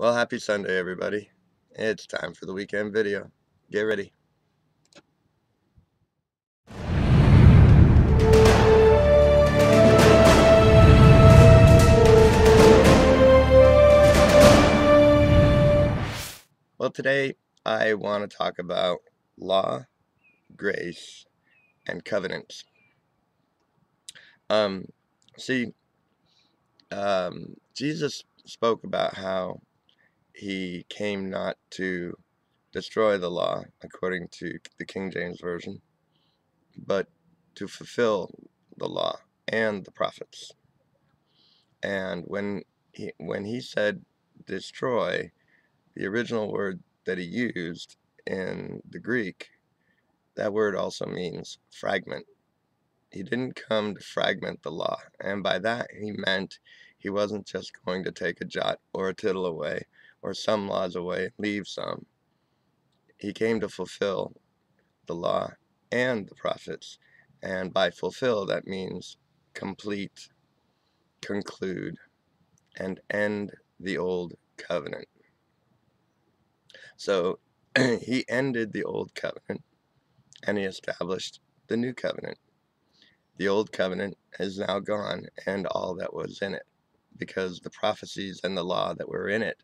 Well, happy Sunday, everybody. It's time for the weekend video. Get ready. Well, today I want to talk about law, grace, and covenants. Um, see, Jesus spoke about how he came not to destroy the law, according to the King James Version, but to fulfill the law and the prophets. And when he said destroy, the original word that he used in the Greek, that word also means fragment. He didn't come to fragment the law, and by that he meant he wasn't just going to take a jot or a tittle away, or some laws away and leave some. He came to fulfill the law and the prophets, and by fulfill that means complete, conclude, and end the old covenant. So he ended the old covenant and he established the new covenant. The old covenant is now gone and all that was in it, because the prophecies and the law that were in it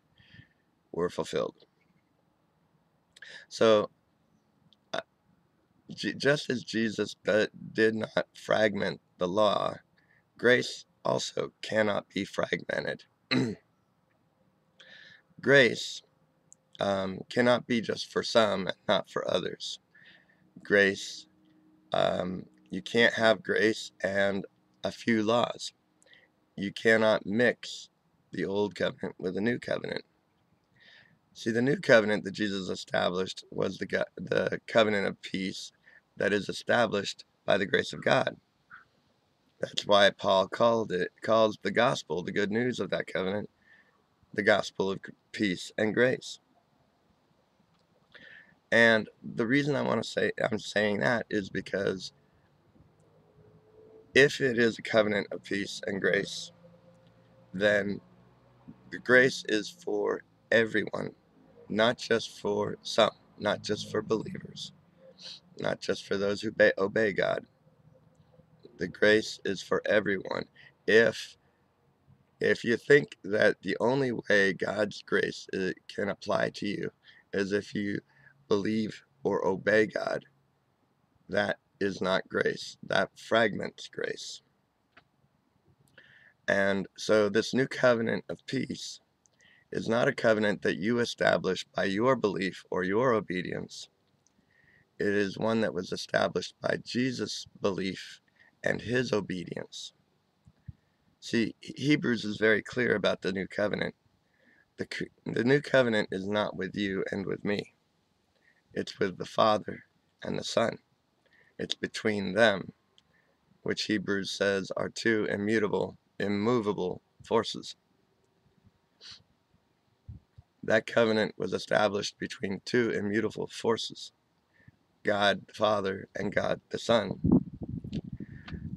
were fulfilled. So just as Jesus did not fragment the law, grace also cannot be fragmented. Grace cannot be just for some and not for others. Grace, you can't have grace and a few laws. You cannot mix the old covenant with the new covenant. See, the new covenant that Jesus established was the covenant of peace that is established by the grace of God. That's why Paul calls the gospel, the good news of that covenant, the gospel of peace and grace. And the reason I'm saying that is because if it is a covenant of peace and grace, then the grace is for everyone, not just for some, not just for believers, not just for those who obey God. The grace is for everyone. If you think that the only way God's grace can apply to you is if you believe or obey God, that is not grace. That fragments grace. And so this new covenant of peace is not a covenant that you establish by your belief or your obedience. It is one that was established by Jesus' belief and his obedience. See, Hebrews is very clear about the new covenant. The new covenant is not with you and with me. It's with the Father and the Son. It's between them, which Hebrews says are two immutable, immovable forces. That covenant was established between two immutable forces, God the Father and God the Son.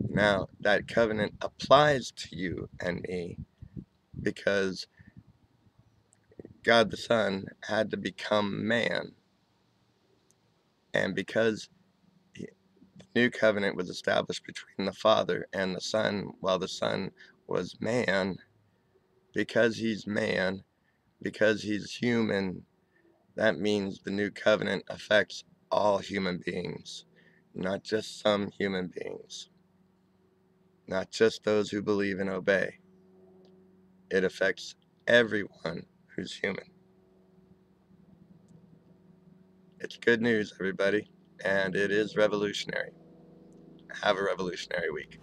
Now, that covenant applies to you and me because God the Son had to become man. And because the new covenant was established between the Father and the Son, while the Son was man, because he's man, because he's human, that means the new covenant affects all human beings, not just some human beings, not just those who believe and obey. It affects everyone who's human. It's good news, everybody, and it is revolutionary. Have a revolutionary week.